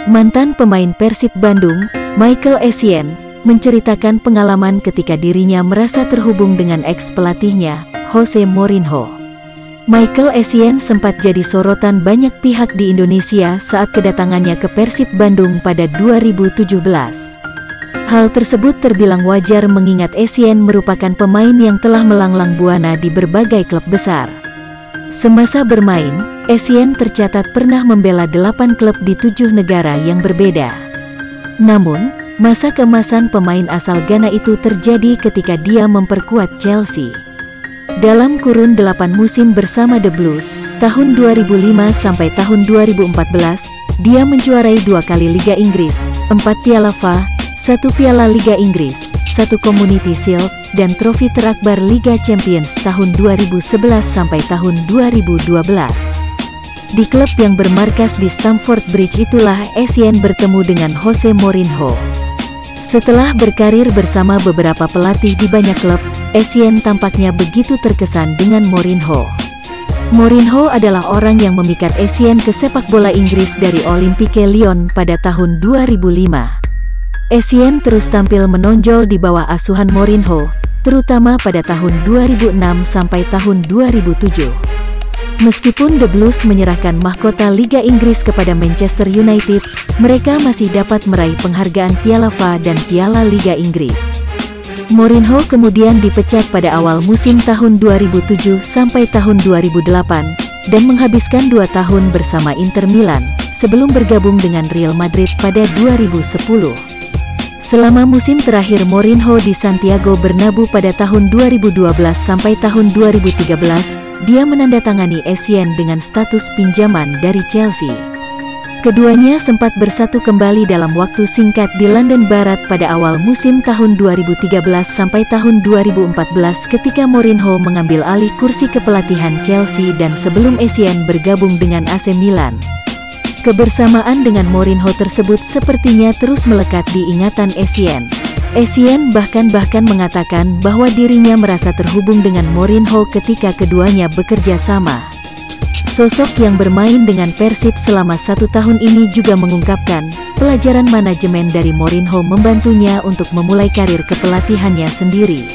Mantan pemain Persib Bandung, Michael Essien, menceritakan pengalaman ketika dirinya merasa terhubung dengan ex-pelatihnya, Jose Mourinho. Michael Essien sempat jadi sorotan banyak pihak di Indonesia saat kedatangannya ke Persib Bandung pada 2017. Hal tersebut terbilang wajar mengingat Essien merupakan pemain yang telah melanglang buana di berbagai klub besar. Semasa bermain, Essien tercatat pernah membela 8 klub di 7 negara yang berbeda. Namun, masa keemasan pemain asal Ghana itu terjadi ketika dia memperkuat Chelsea. Dalam kurun 8 musim bersama The Blues, tahun 2005 sampai tahun 2014, dia menjuarai 2 kali Liga Inggris, 4 Piala FA, 1 Piala Liga Inggris, 1 Community Shield, dan trofi terakbar Liga Champions tahun 2011 sampai tahun 2012. Di klub yang bermarkas di Stamford Bridge itulah Essien bertemu dengan Jose Mourinho. Setelah berkarir bersama beberapa pelatih di banyak klub, Essien tampaknya begitu terkesan dengan Mourinho. Mourinho adalah orang yang memikat Essien ke sepak bola Inggris dari Olympique Lyon pada tahun 2005. Essien terus tampil menonjol di bawah asuhan Mourinho, terutama pada tahun 2006 sampai tahun 2007. Meskipun The Blues menyerahkan mahkota Liga Inggris kepada Manchester United, mereka masih dapat meraih penghargaan Piala FA dan Piala Liga Inggris. Mourinho kemudian dipecat pada awal musim tahun 2007 sampai tahun 2008, dan menghabiskan 2 tahun bersama Inter Milan, sebelum bergabung dengan Real Madrid pada 2010. Selama musim terakhir Mourinho di Santiago Bernabeu pada tahun 2012 sampai tahun 2013, dia menandatangani Essien dengan status pinjaman dari Chelsea. Keduanya sempat bersatu kembali dalam waktu singkat di London Barat pada awal musim tahun 2013 sampai tahun 2014 ketika Mourinho mengambil alih kursi kepelatihan Chelsea dan sebelum Essien bergabung dengan AC Milan. Kebersamaan dengan Mourinho tersebut sepertinya terus melekat di ingatan Essien. Essien bahkan mengatakan bahwa dirinya merasa terhubung dengan Mourinho ketika keduanya bekerja sama. Sosok yang bermain dengan Persib selama 1 tahun ini juga mengungkapkan, pelajaran manajemen dari Mourinho membantunya untuk memulai karir kepelatihannya sendiri.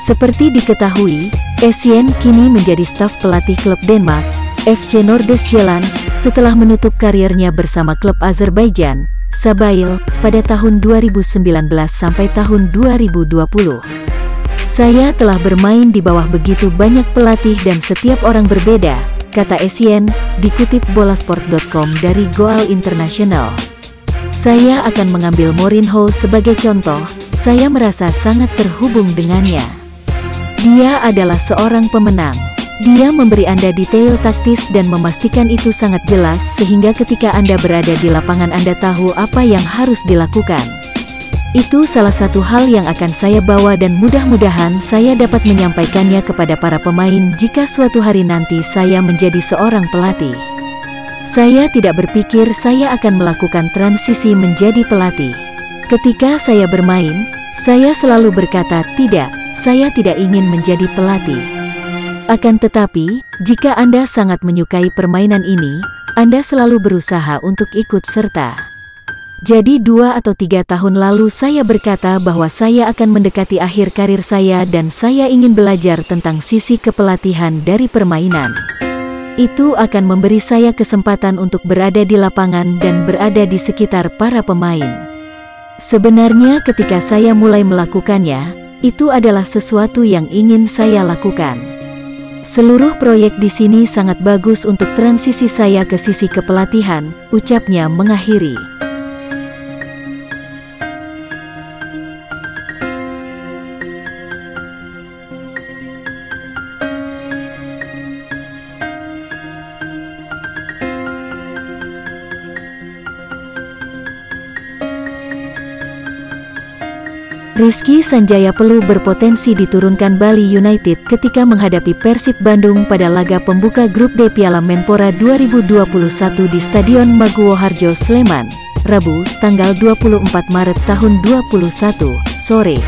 Seperti diketahui, Essien kini menjadi staf pelatih klub Denmark, FC Nordsjælland, setelah menutup karirnya bersama klub Azerbaijan, Sabail, pada tahun 2019 sampai tahun 2020. Saya telah bermain di bawah begitu banyak pelatih dan setiap orang berbeda, kata Essien, dikutip bolasport.com dari Goal International. Saya akan mengambil Mourinho sebagai contoh, saya merasa sangat terhubung dengannya. Dia adalah seorang pemenang. Dia memberi Anda detail taktis dan memastikan itu sangat jelas sehingga ketika Anda berada di lapangan Anda tahu apa yang harus dilakukan. Itu salah satu hal yang akan saya bawa dan mudah-mudahan saya dapat menyampaikannya kepada para pemain jika suatu hari nanti saya menjadi seorang pelatih. Saya tidak berpikir saya akan melakukan transisi menjadi pelatih. Ketika saya bermain, saya selalu berkata, tidak, saya tidak ingin menjadi pelatih. Akan tetapi, jika Anda sangat menyukai permainan ini, Anda selalu berusaha untuk ikut serta. Jadi 2 atau 3 tahun lalu saya berkata bahwa saya akan mendekati akhir karir saya dan saya ingin belajar tentang sisi kepelatihan dari permainan. Itu akan memberi saya kesempatan untuk berada di lapangan dan berada di sekitar para pemain. Sebenarnya ketika saya mulai melakukannya, itu adalah sesuatu yang ingin saya lakukan. Seluruh proyek di sini sangat bagus untuk transisi saya ke sisi kepelatihan, ucapnya mengakhiri. Rizky Sanjaya-Pelu berpotensi diturunkan Bali United ketika menghadapi Persib Bandung pada laga pembuka Grup D Piala Menpora 2021 di Stadion Maguwo Harjo, Sleman, Rabu, tanggal 24 Maret tahun 2021, sore.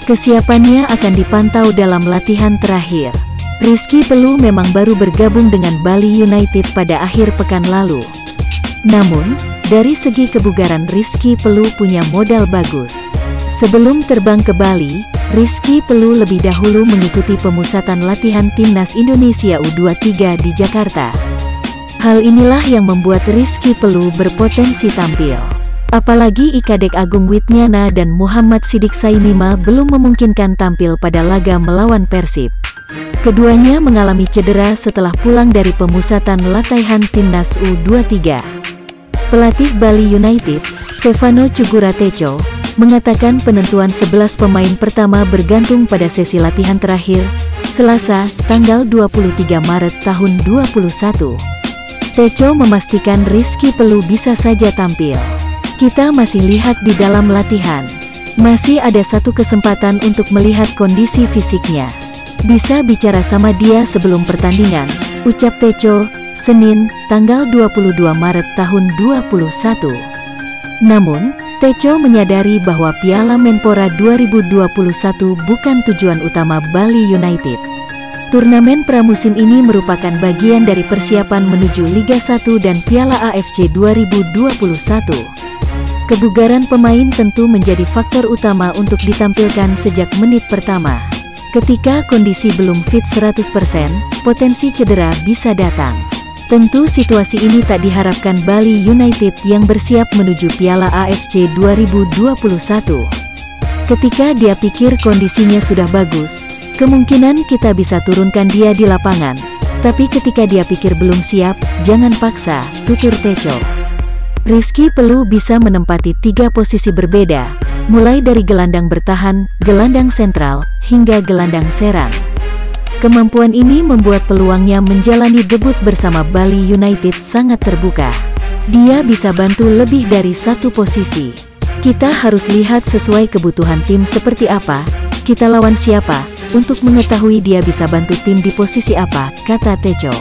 Kesiapannya akan dipantau dalam latihan terakhir. Rizky Pelu memang baru bergabung dengan Bali United pada akhir pekan lalu. Namun, dari segi kebugaran Rizky Pellu punya modal bagus. Sebelum terbang ke Bali, Rizky Pellu lebih dahulu mengikuti pemusatan latihan Timnas Indonesia U23 di Jakarta. Hal inilah yang membuat Rizky Pellu berpotensi tampil. Apalagi Ikadek Agung Witniana dan Muhammad Sidik Saimima belum memungkinkan tampil pada laga melawan Persib. Keduanya mengalami cedera setelah pulang dari pemusatan latihan Timnas U23. Pelatih Bali United, Stefano Cugurateco, mengatakan penentuan 11 pemain pertama bergantung pada sesi latihan terakhir, Selasa, tanggal 23 Maret tahun 2021. Teco memastikan Rizky Pellu bisa saja tampil. Kita masih lihat di dalam latihan. Masih ada satu kesempatan untuk melihat kondisi fisiknya. Bisa bicara sama dia sebelum pertandingan, ucap Teco, Senin, tanggal 22 Maret tahun 2021. Namun, Teco menyadari bahwa Piala Menpora 2021 bukan tujuan utama Bali United. Turnamen pramusim ini merupakan bagian dari persiapan menuju Liga 1 dan Piala AFC 2021. Kebugaran pemain tentu menjadi faktor utama untuk ditampilkan sejak menit pertama. Ketika kondisi belum fit 100%, potensi cedera bisa datang. Tentu situasi ini tak diharapkan Bali United yang bersiap menuju Piala AFC 2021. Ketika dia pikir kondisinya sudah bagus, kemungkinan kita bisa turunkan dia di lapangan. Tapi ketika dia pikir belum siap, jangan paksa, tutur Teco. Rizky Pellu bisa menempati 3 posisi berbeda, mulai dari gelandang bertahan, gelandang sentral, hingga gelandang serang. Kemampuan ini membuat peluangnya menjalani debut bersama Bali United sangat terbuka. Dia bisa bantu lebih dari satu posisi. Kita harus lihat sesuai kebutuhan tim seperti apa, kita lawan siapa, untuk mengetahui dia bisa bantu tim di posisi apa, kata Teco.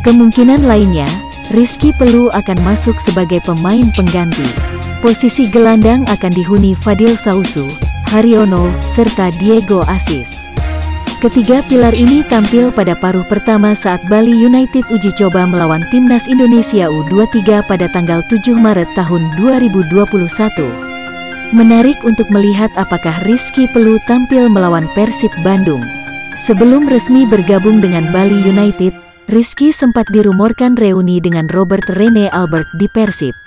Kemungkinan lainnya, Rizky Pellu akan masuk sebagai pemain pengganti. Posisi gelandang akan dihuni Fadil Sausu, Haryono, serta Diego Asis. Ketiga pilar ini tampil pada paruh pertama saat Bali United uji coba melawan Timnas Indonesia U23 pada tanggal 7 Maret tahun 2021. Menarik untuk melihat apakah Rizky Pellu tampil melawan Persib Bandung. Sebelum resmi bergabung dengan Bali United, Rizky sempat dirumorkan reuni dengan Robert Rene Albert di Persib.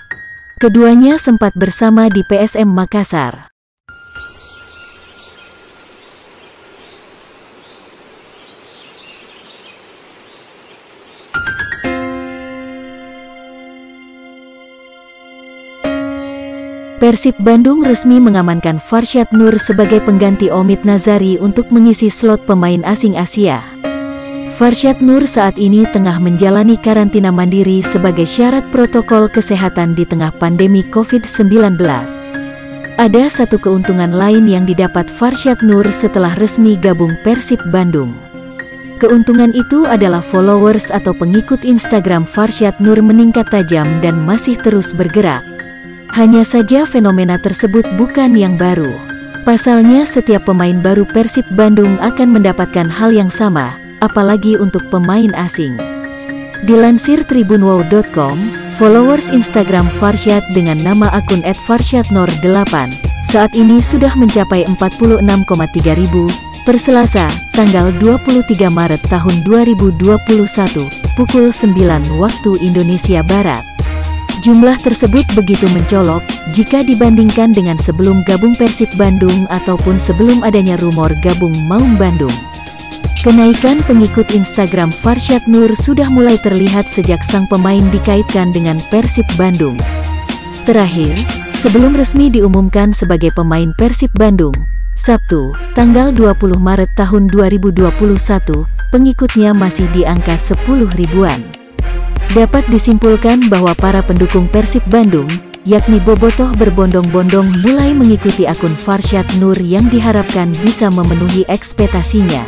Keduanya sempat bersama di PSM Makassar. Persib Bandung resmi mengamankan Farshad Nur sebagai pengganti Omid Nazari untuk mengisi slot pemain asing Asia. Farshad Nur saat ini tengah menjalani karantina mandiri sebagai syarat protokol kesehatan di tengah pandemi COVID-19. Ada satu keuntungan lain yang didapat Farshad Nur setelah resmi gabung Persib Bandung. Keuntungan itu adalah followers atau pengikut Instagram Farshad Nur meningkat tajam dan masih terus bergerak. Hanya saja fenomena tersebut bukan yang baru. Pasalnya setiap pemain baru Persib Bandung akan mendapatkan hal yang sama, apalagi untuk pemain asing. Dilansir tribunwow.com, followers Instagram Farshad dengan nama akun @farshadnor8 saat ini sudah mencapai 46,3 ribu, per Selasa, tanggal 23 Maret tahun 2021, pukul 9 waktu Indonesia Barat. Jumlah tersebut begitu mencolok, jika dibandingkan dengan sebelum gabung Persib Bandung ataupun sebelum adanya rumor gabung Maung Bandung. Kenaikan pengikut Instagram Farshad Nur sudah mulai terlihat sejak sang pemain dikaitkan dengan Persib Bandung. Terakhir, sebelum resmi diumumkan sebagai pemain Persib Bandung, Sabtu, tanggal 20 Maret tahun 2021, pengikutnya masih di angka 10 ribuan. Dapat disimpulkan bahwa para pendukung Persib Bandung, yakni bobotoh berbondong-bondong mulai mengikuti akun Farshad Nur yang diharapkan bisa memenuhi ekspektasinya.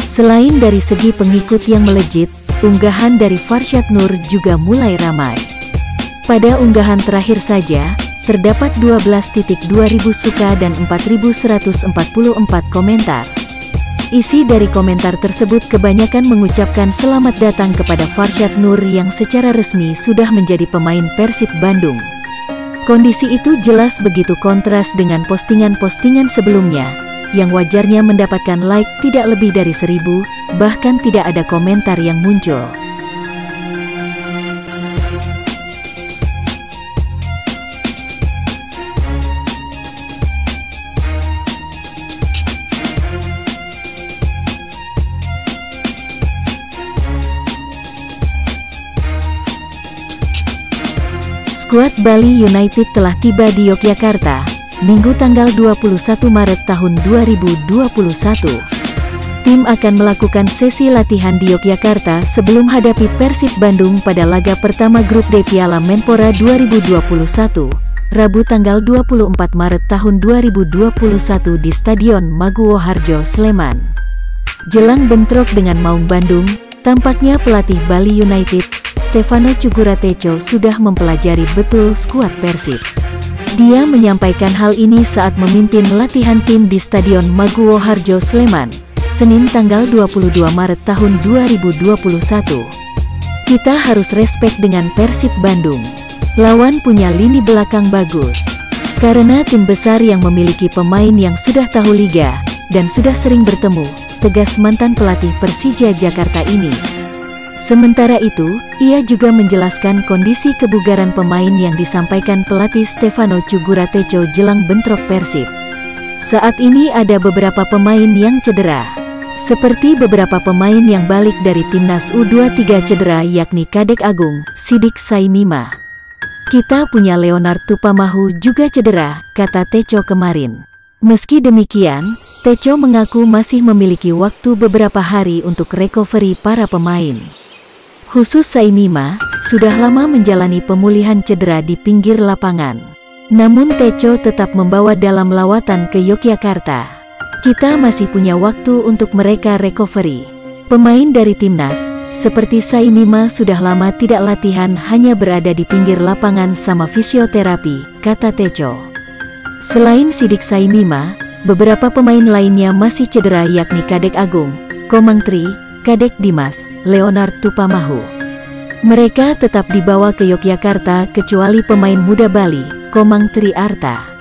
Selain dari segi pengikut yang melejit, unggahan dari Farshad Nur juga mulai ramai. Pada unggahan terakhir saja, terdapat 12.2.000 suka dan 4.144 komentar. Isi dari komentar tersebut kebanyakan mengucapkan selamat datang kepada Farshad Nur yang secara resmi sudah menjadi pemain Persib Bandung. Kondisi itu jelas begitu kontras dengan postingan-postingan sebelumnya, yang wajarnya mendapatkan like tidak lebih dari 1000, bahkan tidak ada komentar yang muncul. Skuad Bali United telah tiba di Yogyakarta, Minggu tanggal 21 Maret tahun 2021. Tim akan melakukan sesi latihan di Yogyakarta sebelum hadapi Persib Bandung pada laga pertama Grup D Piala Menpora 2021, Rabu tanggal 24 Maret tahun 2021 di Stadion Maguwo Harjo, Sleman. Jelang bentrok dengan Maung Bandung, tampaknya pelatih Bali United, Stefano Cugurateco sudah mempelajari betul skuad Persib. Dia menyampaikan hal ini saat memimpin latihan tim di Stadion Maguwo Harjo, Sleman, Senin tanggal 22 Maret tahun 2021. Kita harus respek dengan Persib Bandung. Lawan punya lini belakang bagus. Karena tim besar yang memiliki pemain yang sudah tahu liga, dan sudah sering bertemu, tegas mantan pelatih Persija Jakarta ini. Sementara itu, ia juga menjelaskan kondisi kebugaran pemain yang disampaikan pelatih Stefano Cugurateco jelang bentrok Persib. Saat ini ada beberapa pemain yang cedera. Seperti beberapa pemain yang balik dari timnas U23 cedera yakni Kadek Agung, Sidik Saimima. Kita punya Leonard Tupamahu juga cedera, kata Teco kemarin. Meski demikian, Teco mengaku masih memiliki waktu beberapa hari untuk recovery para pemain. Khusus Saimima, sudah lama menjalani pemulihan cedera di pinggir lapangan. Namun Teco tetap membawa dalam lawatan ke Yogyakarta. Kita masih punya waktu untuk mereka recovery. Pemain dari timnas, seperti Saimima sudah lama tidak latihan, hanya berada di pinggir lapangan sama fisioterapi, kata Teco. Selain Sidik Saimima, beberapa pemain lainnya masih cedera yakni Kadek Agung, Komang Tri, Kadek Dimas, Leonard Tupamahu. Mereka tetap dibawa ke Yogyakarta kecuali pemain muda Bali, Komang Tri Arta.